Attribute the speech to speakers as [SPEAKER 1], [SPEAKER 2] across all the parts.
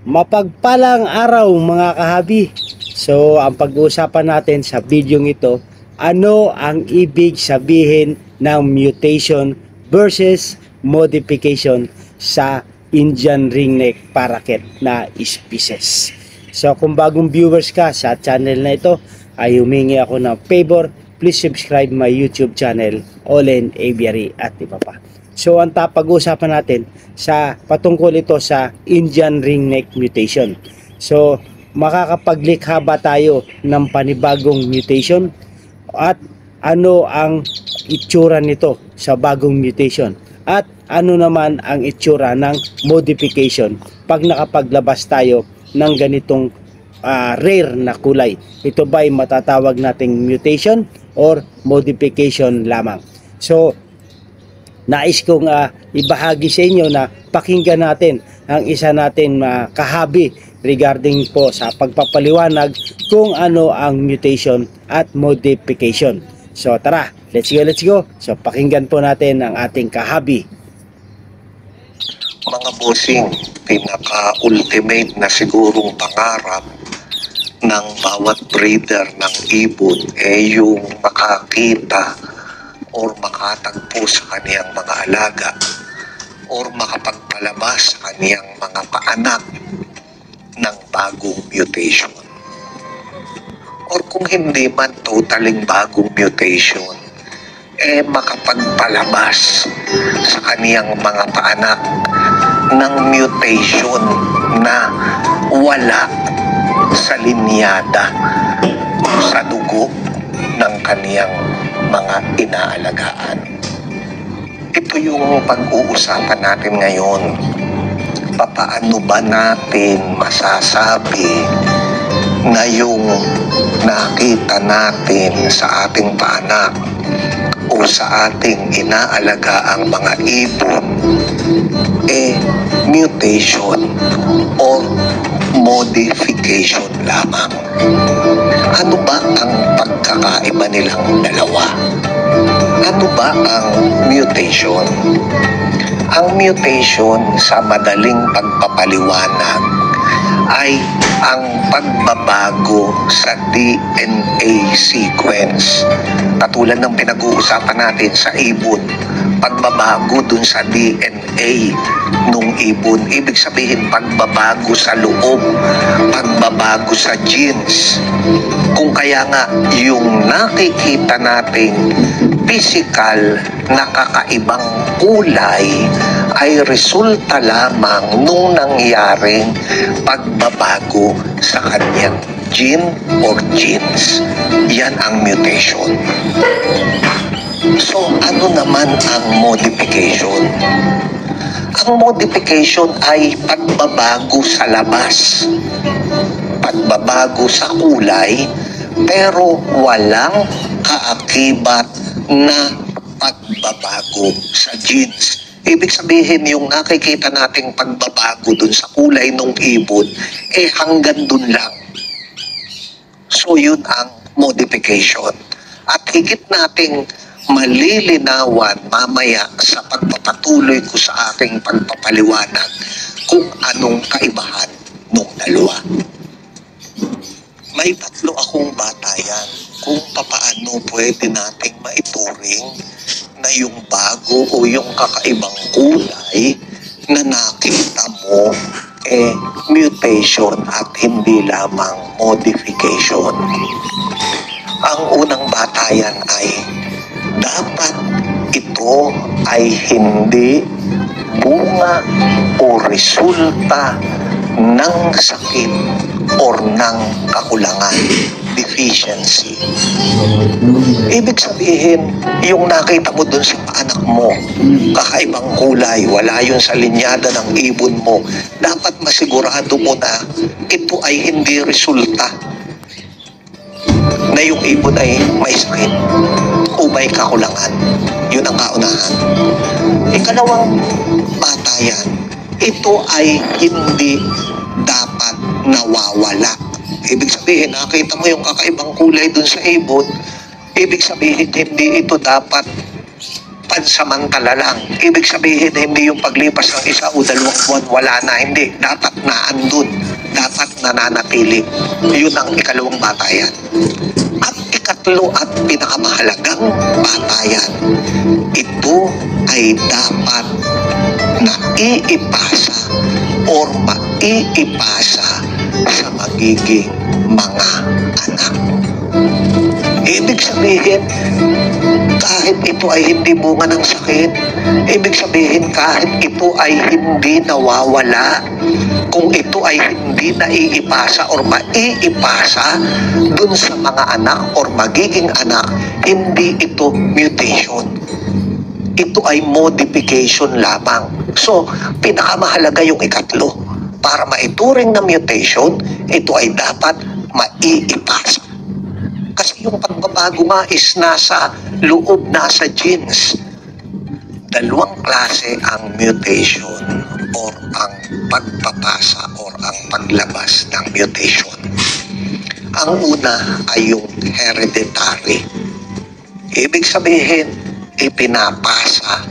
[SPEAKER 1] Mapagpalang araw mga kahabi. So ang pag-uusapan natin sa video ito, ano ang ibig sabihin ng mutation versus modification sa Indian ringneck parakeet na species. So kung bagong viewers ka sa channel na ito, ay humingi ako ng favor, please subscribe my YouTube channel, Olen Aviary at iba pa. So ang pag-uusapan natin sa patungkol ito sa Indian ringneck mutation. So makakapaglikha ba tayo ng panibagong mutation at ano ang itsura nito sa bagong mutation at ano naman ang itsura ng modification pag nakapaglabas tayo ng ganitong rare na kulay. Ito ba ay matatawag nating mutation or modification lamang? So nais kong ibahagi sa inyo na pakinggan natin ang isa natin kahabi regarding po sa pagpapaliwanag kung ano ang mutation at modification. So tara, let's go. So pakinggan po natin ang ating kahabi.
[SPEAKER 2] Mga bossing, pinaka-ultimate na sigurong pangarap ng bawat breeder ng ibon yung makakita or makatagpo sa kaniyang mga alaga or makapagpalabas sa kaniyang mga paanak ng bagong mutation. Or kung hindi man totaling bagong mutation, makapagpalabas sa kaniyang mga paanak ng mutation na wala sa linyada sa dugo ng kaniyang mga inaalagaan. Ito yung pag-uusapan natin ngayon. Paano ba natin masasabi na yung nakita natin sa ating paanak o sa ating inaalagaang mga ibon mutation or modification lamang? Ano ba ang pagkakaiba nilang dalawa? Ano ba ang mutation? Ang mutation sa madaling pagpapaliwanag ay ang pagbabago sa DNA sequence. Katulad ng pinag-uusapan natin sa ibon, pagbabago dun sa DNA nung ibon. Ibig sabihin, pagbabago sa loob, pagbabago sa genes. Kung kaya nga, yung nakikita nating physical na kakaibang kulay ay resulta lamang nung nangyaring pagbabago sa kanyang gene or genes. Yan ang mutation. So, ano naman ang modification? Ang modification ay pagbabago sa labas, pagbabago sa kulay, pero walang kaakibat na pagbabago sa genes. Ibig sabihin, yung nakikita nating pagbabago dun sa kulay ng ibon, hanggang dun lang. So, yun ang modification. At higit nating malilinawan mamaya sa pagpapatuloy ko sa aking pagpapaliwanag kung anong kaibahan ng dalawa. May tatlo akong batayan kung papaano pwede nating maituring na yung bago o yung kakaibang kulay na nakita mo mutation at hindi lamang modification. Ang unang batayan ay dapat ito ay hindi bunga o resulta ng sakit or ng kakulangan, deficiency. Ibig sabihin, yung nakita mo dun sa paanak mo, kakaibang kulay, wala yun sa linyada ng ibon mo, dapat masigurado mo na ito ay hindi resulta na yung ibon ay may sakit o may kakulangan. Yun ang kaunahan. Ikalawang batayan, ito ay hindi dapat nawawala. Ibig sabihin, nakita mo yung kakaibang kulay dun sa ibon, ibig sabihin, hindi ito dapat pansamantala lang. Ibig sabihin, hindi yung paglipas ng 1 o 2 buwan, wala na. Hindi. Dapat naandun. Dapat nananatili. Yun ang ikalawang batayan. At ikatlo at pinakamahalagang batayan, ito ay dapat naiipasa or maiipasa sa magiging mga anak. Ibig sabihin, kahit ito ay hindi bunga ng sakit, ibig sabihin kahit ito ay hindi nawawala, kung ito ay hindi naiipasa or maiipasa dun sa mga anak or magiging anak, hindi ito mutation. Ito ay modification lamang. So, pinakamahalaga yung ikatlo. Para maituring na mutation, ito ay dapat maiipasa. Kasi yung pagbabago nga is nasa loob, nasa genes. Dalawang klase ang mutation or ang pagpapasa or ang paglabas ng mutation. Ang una ay yung hereditary. Ibig sabihin, ipinapasa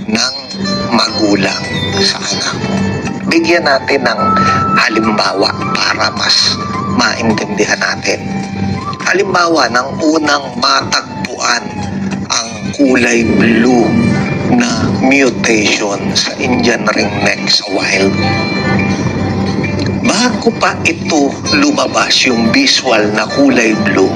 [SPEAKER 2] ng magulang sa anak. Bigyan natin ng halimbawa para mas maintindihan natin. Halimbawa, ng unang matagpuan ang kulay blue na mutation sa Indian ringneck sa wild. Bago pa ito lumabas yung visual na kulay blue,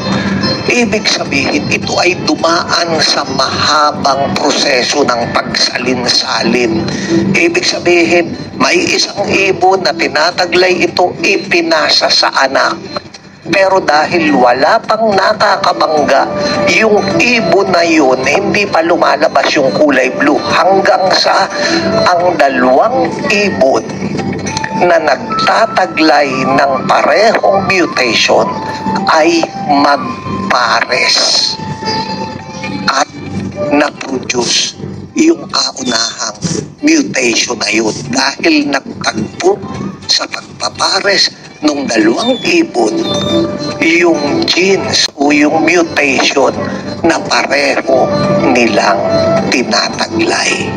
[SPEAKER 2] ibig sabihin ito ay dumaan sa mahabang proseso ng pagsalin-salin. Ibig sabihin, may isang ibon na tinataglay ito, ipinasa sa anak. Pero dahil wala pang nakakabangga, yung ibon na yun, hindi pa lumalabas yung kulay blue hanggang sa ang dalawang ibon na nagtataglay ng parehong mutation ay magpares at na-produce yung kaunahang mutation na yun dahil nagtagpo sa pagpapares nung dalawang ibon yung genes o yung mutation na pareho nilang tinataglay.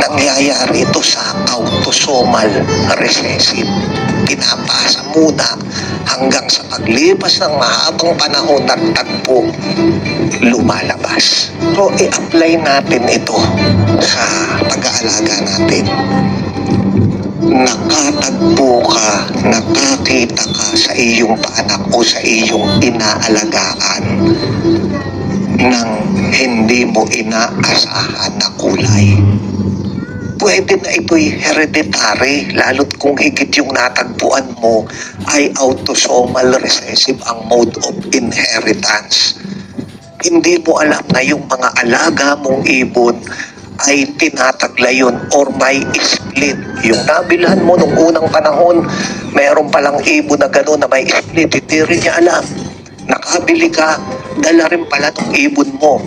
[SPEAKER 2] Nangyayari ito sa autosomal recessive. Pinapasa muna hanggang sa paglipas ng mahabang panahon ng tagpo, lumalabas. So, i-apply natin ito sa pag-aalaga natin. Nakatagpo ka, nakakita ka sa iyong paanak o sa iyong inaalagaan ng hindi mo inaasahan na kulay. Pwede na ito'y hereditary, lalo't kung higit yung natagpuan mo ay autosomal recessive ang mode of inheritance. Hindi mo alam na yung mga alaga mong ibon ay tinataglay yun or may split. Yung nabilhan mo nung unang panahon, mayroon palang ibon na gano'n na may split, hindi rin niya alam. Nakabili ka, dala rin pala ng ibon mo.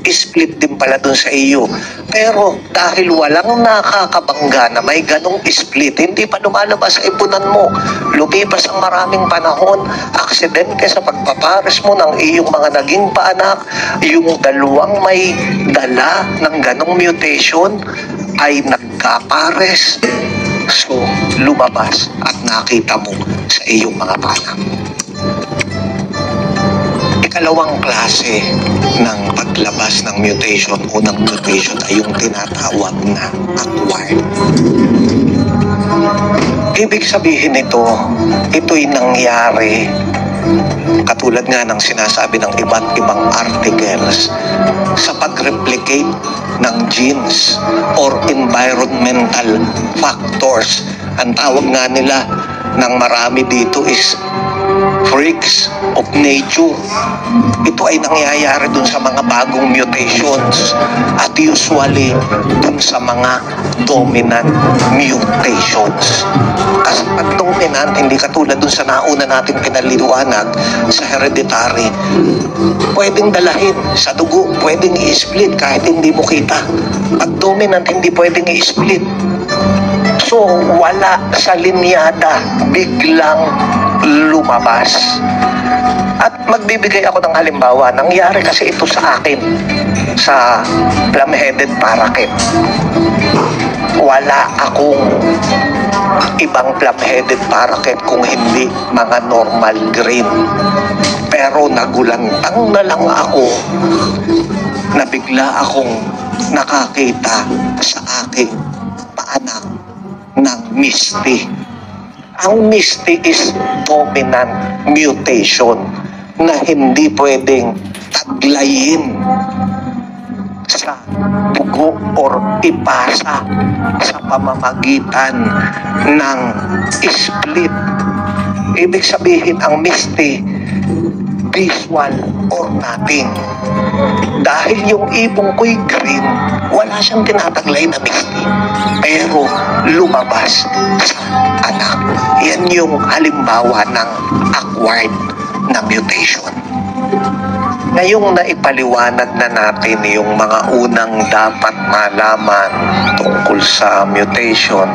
[SPEAKER 2] Split din pala dun sa iyo. Pero dahil walang nakakabangga na may ganong split, hindi pa lumalabas sa ipunan mo. Lumipas ang maraming panahon, aksidente sa pagpapares mo ng iyong mga naging paanak, yung dalawang may dala ng ganong mutation ay nagkapares. So, lumabas at nakita mo sa iyong mga paanak. Ikalawang klase ng paglabas ng mutation o ng mutation ay yung tinatawag na acquired. Ibig sabihin nito, ito'y nangyari katulad nga ng sinasabi ng iba't ibang articles sa pag-replicate ng genes or environmental factors. Ang tawag nga nila ng marami dito is freaks of nature. Ito ay nangyayari dun sa mga bagong mutations at usually dun sa mga dominant mutations. Kasi pag dominant, hindi katulad dun sa nauna natin pinaliwanag sa hereditary, pwedeng dalahin sa dugo, pwedeng i-split kahit hindi mo kita. Pag dominant, hindi pwedeng i-split. So, wala sa linyada, biglang lumabas. At magbibigay ako ng halimbawa. Nangyari kasi ito sa akin sa plum-headed parakeet. Wala akong ibang plum-headed parakeet kung hindi mga normal green. Pero nagulantang na lang ako na bigla akong nakakita sa aking paanak ng Misty. Ang Misty is dominant mutation na hindi pwedeng taglayin sa dugo or ipasa sa pamamagitan ng split. Ibig sabihin, ang Misty, visual or nothing. Dahil yung ibong ko'y green, wala siyang tinataglay na Misty. Pero lumabas sa anak. Yan yung halimbawa ng acquired na mutation. Ngayong naipaliwanag na natin yung mga unang dapat malaman tungkol sa mutation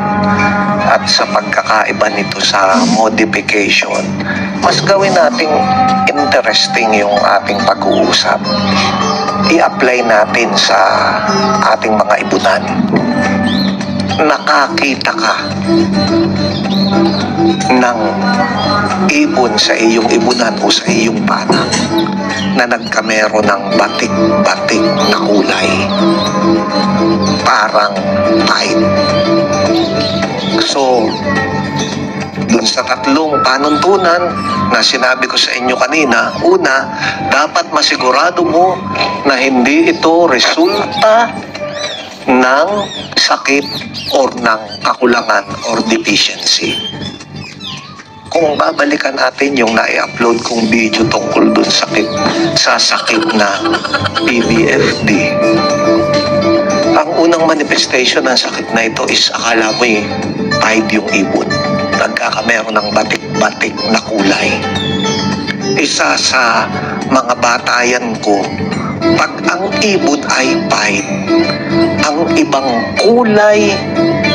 [SPEAKER 2] at sa pagkakaiba nito sa modification, mas gawin nating interesting yung ating pag-uusap. I-apply natin sa ating mga ibunan. Nakakita ka ng ibon sa iyong ibunan o sa iyong panak na nagkamero ng batik-batik na kulay, parang tight. So, dun sa tatlong panuntunan na sinabi ko sa inyo kanina, una, dapat masigurado mo na hindi ito resulta ng sakit or ng kakulangan or deficiency. Kung babalikan natin yung na-upload kong video tungkol dun sa sakit na PBFD, ang unang manifestation ng sakit na ito is akala mo pied yung ibon. Nagkakamero ng batik-batik na kulay. Isa sa mga batayan ko, pag ang ibon ay pied, ang ibang kulay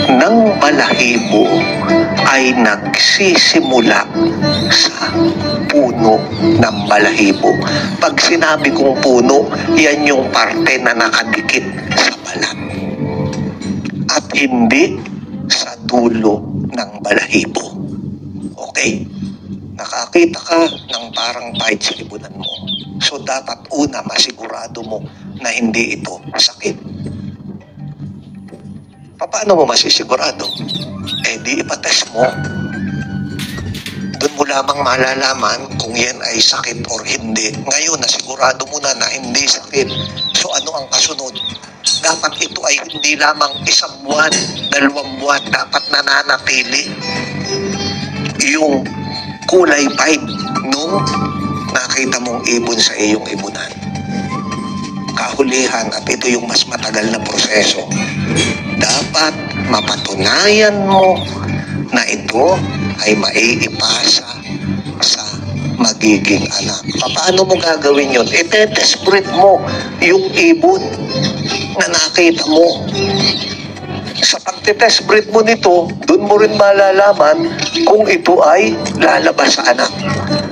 [SPEAKER 2] ng balahibo ay nagsisimula sa puno ng balahibo. Pag sinabi kong puno, yan yung parte na nakadikit sa balat at hindi sa dulo ng balahibo. Okay? Nakakita ka ng parang pied sa libunan mo. So dapat una, masigurado mo na hindi ito sakit. Paano mo masisigurado? Di ipatest mo. Doon mo lamang malalaman kung yan ay sakit or hindi. Ngayon, nasigurado mo na hindi sakit. So ano ang kasunod? Dapat ito ay hindi lamang 1 buwan, 2 buwan. Dapat nananatili yung kulay pied nung nakita mong ibon sa iyong ibunan. Kahulihan, at ito yung mas matagal na proseso, dapat mapatunayan mo na ito ay maiipasa sa magiging anak. Paano mo gagawin yun? Test breed mo yung ibon na nakita mo. Sa pagtitest breed mo nito, doon mo rin malalaman kung ito ay lalabas sa anak.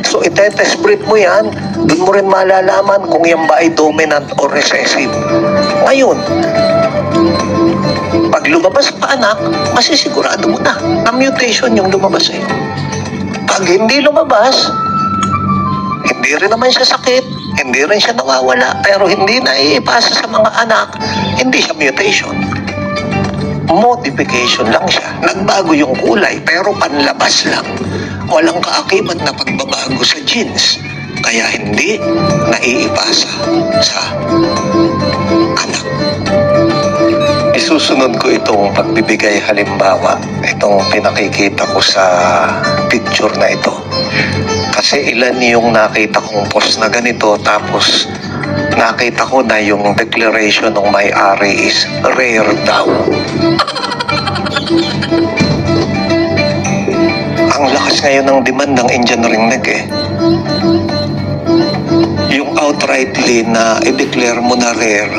[SPEAKER 2] So, itetest breed mo yan, doon mo rin malalaman kung yan ba ay dominant or recessive. Ngayon, pag lumabas pa anak, masisigurado mo na mutation yung lumabas sa'yo. Pag hindi lumabas, hindi rin naman siya sakit, hindi rin siya nawawala, pero hindi na iipasa sa mga anak, hindi siya mutation. Modification lang siya. Nagbago yung kulay, pero panlabas lang. Walang kaakibat na pagbabago sa genes. Kaya hindi naiipasa sa anak. Isusunod ko itong pagbibigay halimbawa. Itong pinakikita ko sa picture na ito. Kasi ilan yung nakita kong post na ganito, tapos nakita ko na yung declaration ng may-ari is rare daw. Ang lakas ngayon ng demand ng Indian ringneck Yung outrightly na i-declare mo na rare,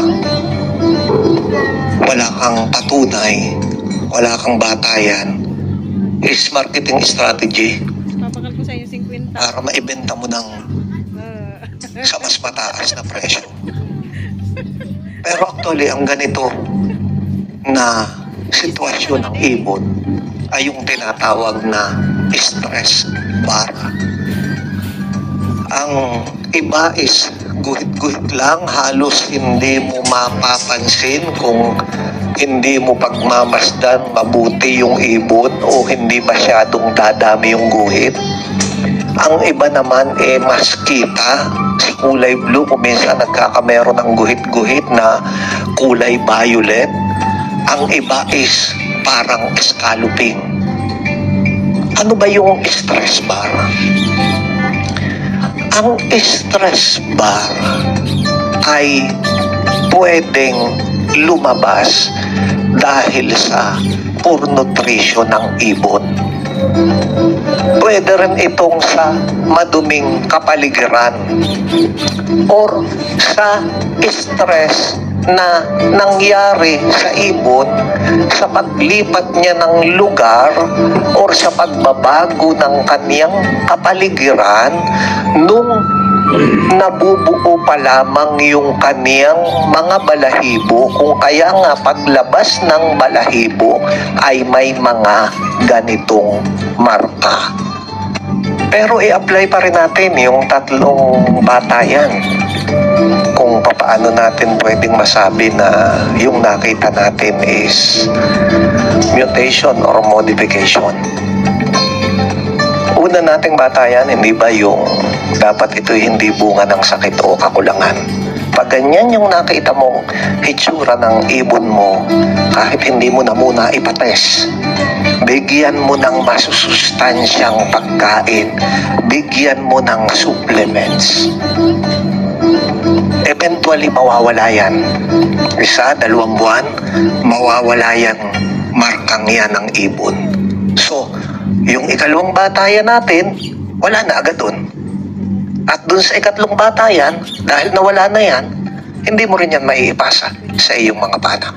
[SPEAKER 2] wala kang patunay, wala kang batayan, is marketing strategy.
[SPEAKER 3] Papakal ko sa iyo 5
[SPEAKER 2] para maibenta mo ng sa mas mataas na presyo. Pero actually, ang ganito na sitwasyon ng ibon ay yung tinatawag na stress bar. Ang iba is guhit-guhit lang, halos hindi mo mapapansin kung hindi mo pagmamasdan mabuti yung ibon o hindi masyadong dadami yung guhit. Ang iba naman mas kita si kulay blue, kung minsan nagkakameron ng guhit-guhit na kulay violet. Ang iba is parang scalloping. Ano ba yung stress bar? Ang stress bar ay pwedeng lumabas dahil sa poor nutrition ng ibon. Pwede rin itong sa maduming kapaligiran or sa stress na nangyari sa ibon sa paglipat niya ng lugar or sa pagbabago ng kaniyang kapaligiran nung nabubuo pa lamang yung kaniyang mga balahibo, kung kaya nga paglabas ng balahibo ay may mga ganitong marka. Pero i-apply pa rin natin yung tatlong batayan kung paano natin pwedeng masabi na yung nakita natin is mutation or modification. Una nating batayan, hindi ba yung dapat ito hindi bunga ng sakit o kakulangan? Pag ganyan yung nakita mong hitsura ng ibon mo, kahit hindi mo na muna ipates, bigyan mo ng masusustansyang pagkain, bigyan mo ng supplements. Eventually, mawawala yan. 1, 2 buwan, mawawala yan, markang yan ng ibon. So, yung ikalawang batayan natin, wala na agad dun. At dun sa ikatlong batayan, dahil nawala na yan, hindi mo rin yan maiipasa sa iyong mga panak.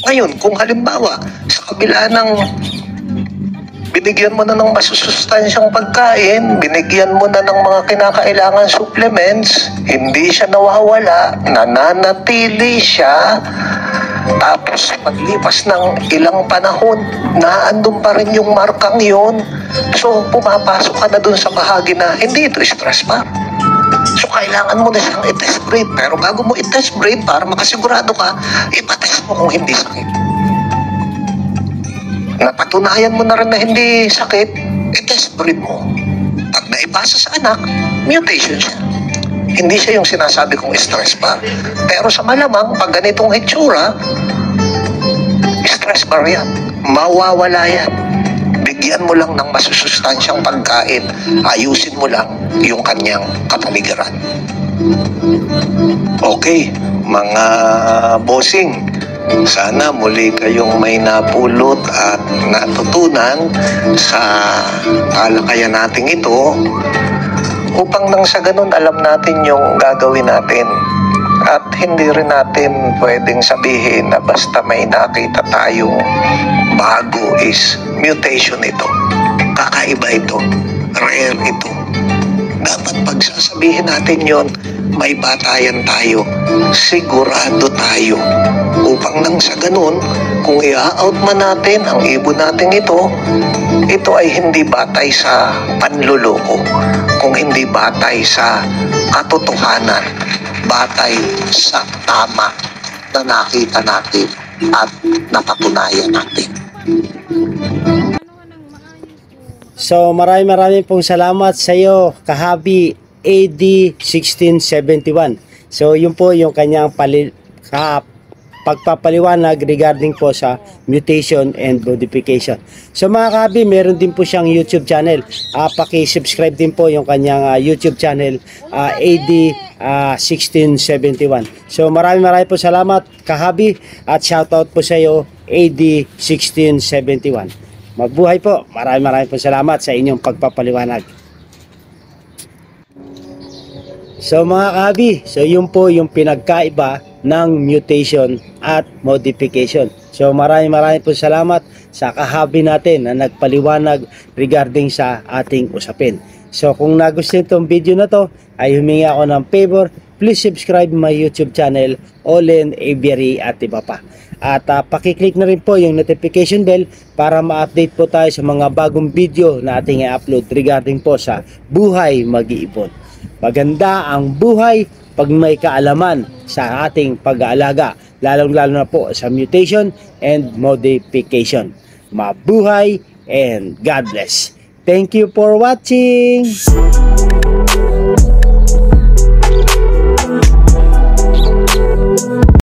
[SPEAKER 2] Ngayon, kung halimbawa, sa kabila ng binigyan mo na ng masusustansyang pagkain, binigyan mo na ng mga kinakailangan supplements, hindi siya nawawala, nananatili siya, tapos paglipas ng ilang panahon, naandun pa rin yung markang yun. So, pumapasok ka na dun sa bahagi na hindi ito stress bar. So, kailangan mo na siyang i-test breed. Pero bago mo i-test breed, para makasigurado ka, ipatest mo kung hindi sakit. Napatunayan mo na rin na hindi sakit, i-test breed mo. Pag naipasa sa anak, mutation siya. Hindi siya yung sinasabi kong stress bar. Pero sa malamang, pag ganitong hitsura, stress bar yan. Mawawala yan. Bigyan mo lang ng masusustansyang pagkain. Ayusin mo lang yung kanyang kapaligiran. Okay, mga bossing, sana muli kayong may napulot at natutunan sa talakayan nating ito, upang nang sa ganun alam natin yung gagawin natin. At hindi rin natin pwedeng sabihin na basta may nakita tayong bago is mutation ito. Kakaiba ito. Rare ito. Dapat pagsasabihin natin yon, may batayan tayo. Sigurado tayo. Upang nang sa ganun, kung i-out man natin ang ibon natin ito ay hindi batay sa panluloko. Kung hindi batay sa katotohanan, batay sa tama na nakita natin at napatunayan natin.
[SPEAKER 1] So maraming pong salamat sa iyo, Kahabi AD 1671. So yun po yung kanyang pagpapaliwanag regarding po sa mutation and modification. So mga Kahabi, meron din po siyang YouTube channel. Paki-subscribe din po yung kanyang YouTube channel, AD 1671. So maraming po salamat, Kahabi, at shoutout po sa iyo, AD 1671. Magbuhay po. Maraming po salamat sa inyong pagpapaliwanag. So mga Kahabi, so yun po yung pinagkaiba ng mutation at modification. So maraming po salamat sa Kahabi natin na nagpaliwanag regarding sa ating usapin. So kung nagustuhan itong video na to, ay humingi ako ng favor, please subscribe my YouTube channel, Olen Aviary at iba pa. At pakiclick na rin po yung notification bell para ma-update po tayo sa mga bagong video na ating i-upload regarding po sa buhay mag-iipon. Maganda ang buhay pag may kaalaman sa ating pag-aalaga, lalong-lalo na po sa mutation and modification. Mabuhay and God bless. Thank you for watching.